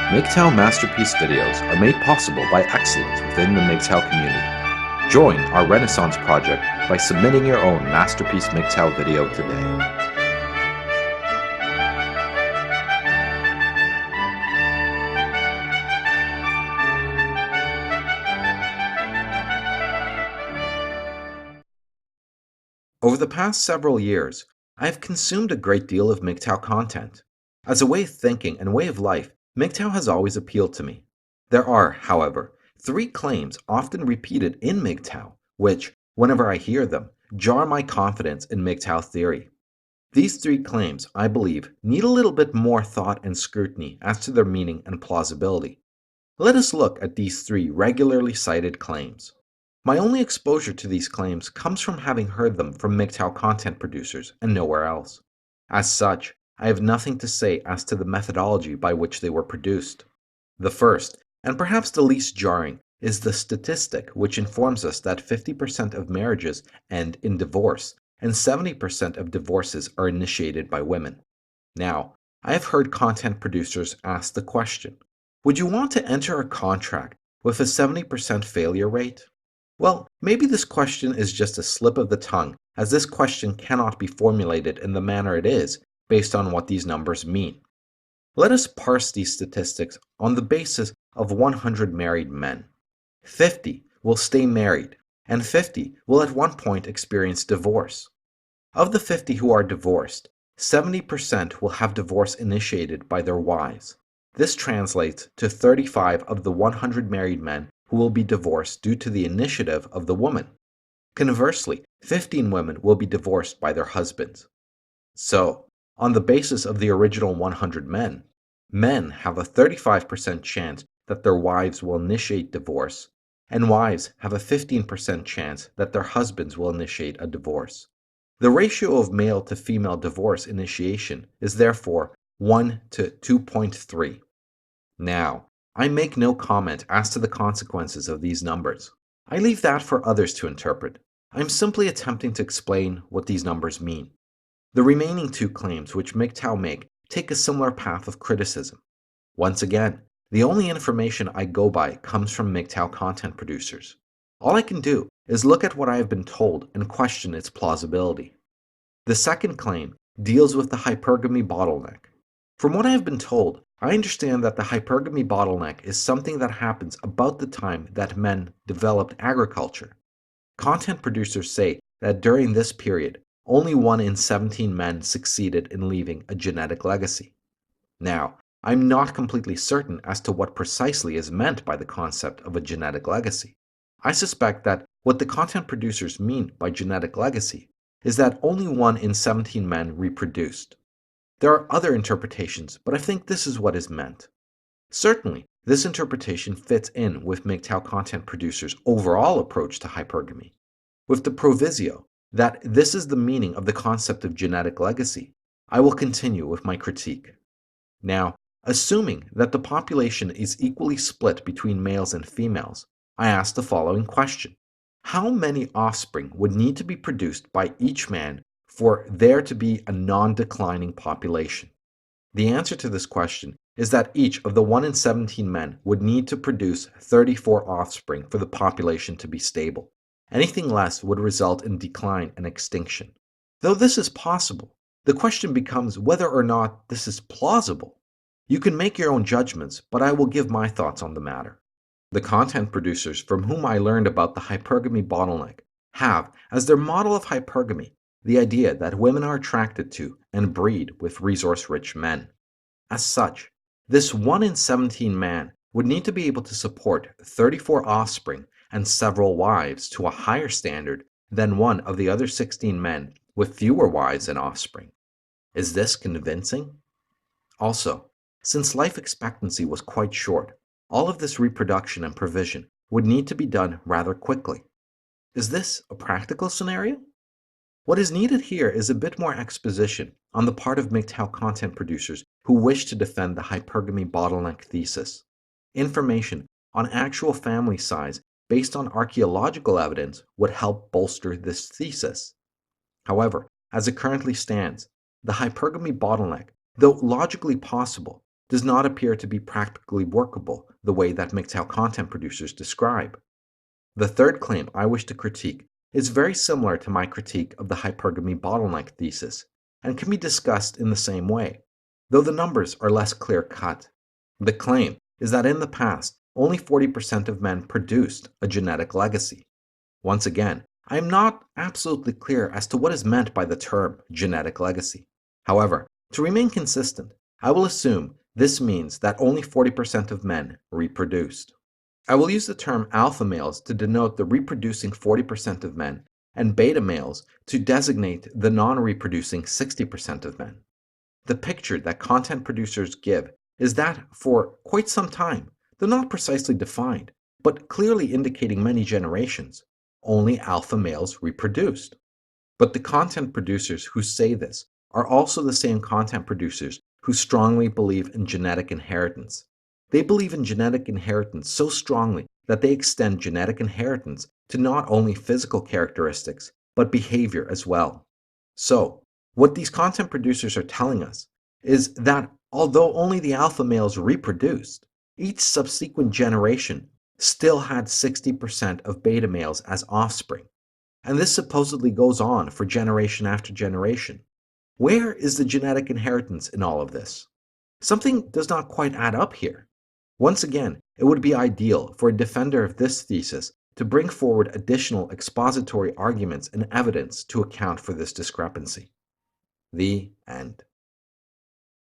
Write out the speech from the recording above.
MGTOW Masterpiece videos are made possible by excellence within the MGTOW community. Join our Renaissance project by submitting your own Masterpiece MGTOW video today. Over the past several years, I have consumed a great deal of MGTOW content. As a way of thinking and way of life, MGTOW has always appealed to me. There are, however, three claims often repeated in MGTOW, which, whenever I hear them, jar my confidence in MGTOW theory. These three claims, I believe, need a little bit more thought and scrutiny as to their meaning and plausibility. Let us look at these three regularly cited claims. My only exposure to these claims comes from having heard them from MGTOW content producers and nowhere else. As such, I have nothing to say as to the methodology by which they were produced. The first, and perhaps the least jarring, is the statistic which informs us that 50% of marriages end in divorce and 70% of divorces are initiated by women. Now, I have heard content producers ask the question, would you want to enter a contract with a 70% failure rate? Well, maybe this question is just a slip of the tongue, as this question cannot be formulated in the manner it is based on what these numbers mean. Let us parse these statistics on the basis of 100 married men. 50 will stay married, and 50 will at one point experience divorce. Of the 50 who are divorced, 70% will have divorce initiated by their wives. This translates to 35 of the 100 married men who will be divorced due to the initiative of the woman. Conversely, 15 women will be divorced by their husbands. So, on the basis of the original 100 men, men have a 35% chance that their wives will initiate divorce, and wives have a 15% chance that their husbands will initiate a divorce. The ratio of male to female divorce initiation is therefore 1 to 2.3. Now, I make no comment as to the consequences of these numbers. I leave that for others to interpret. I am simply attempting to explain what these numbers mean. The remaining two claims which MGTOW make take a similar path of criticism. Once again, the only information I go by comes from MGTOW content producers. All I can do is look at what I have been told and question its plausibility. The second claim deals with the hypergamy bottleneck. From what I have been told, I understand that the hypergamy bottleneck is something that happens about the time that men developed agriculture. Content producers say that during this period, only 1 in 17 men succeeded in leaving a genetic legacy. Now, I'm not completely certain as to what precisely is meant by the concept of a genetic legacy. I suspect that what the content producers mean by genetic legacy is that only 1 in 17 men reproduced. There are other interpretations, but I think this is what is meant. Certainly, this interpretation fits in with MGTOW content producers' overall approach to hypergamy, with the proviso that this is the meaning of the concept of genetic legacy. I will continue with my critique. Now, assuming that the population is equally split between males and females, I ask the following question. How many offspring would need to be produced by each man for there to be a non-declining population? The answer to this question is that each of the 1 in 17 men would need to produce 34 offspring for the population to be stable. Anything less would result in decline and extinction. Though this is possible, the question becomes whether or not this is plausible. You can make your own judgments, but I will give my thoughts on the matter. The content producers from whom I learned about the hypergamy bottleneck have, as their model of hypergamy, the idea that women are attracted to and breed with resource-rich men. As such, this 1 in 17 man would need to be able to support 34 offspring and several wives to a higher standard than one of the other 16 men with fewer wives and offspring. Is this convincing? Also, since life expectancy was quite short, all of this reproduction and provision would need to be done rather quickly. Is this a practical scenario? What is needed here is a bit more exposition on the part of MGTOW content producers who wish to defend the hypergamy bottleneck thesis. Information on actual family size based on archaeological evidence would help bolster this thesis. However, as it currently stands, the hypergamy bottleneck, though logically possible, does not appear to be practically workable the way that MGTOW content producers describe. The third claim I wish to critique is very similar to my critique of the hypergamy bottleneck thesis and can be discussed in the same way, though the numbers are less clear-cut. The claim is that in the past, only 40% of men produced a genetic legacy. Once again, I am not absolutely clear as to what is meant by the term genetic legacy. However, to remain consistent, I will assume this means that only 40% of men reproduced. I will use the term alpha males to denote the reproducing 40% of men and beta males to designate the non-reproducing 60% of men. The picture that content producers give is that for quite some time, though not precisely defined, but clearly indicating many generations, only alpha males reproduced. But the content producers who say this are also the same content producers who strongly believe in genetic inheritance. They believe in genetic inheritance so strongly that they extend genetic inheritance to not only physical characteristics, but behavior as well. So, what these content producers are telling us is that although only the alpha males reproduced, each subsequent generation still had 60% of beta males as offspring. And this supposedly goes on for generation after generation. Where is the genetic inheritance in all of this? Something does not quite add up here. Once again, it would be ideal for a defender of this thesis to bring forward additional expository arguments and evidence to account for this discrepancy. The end.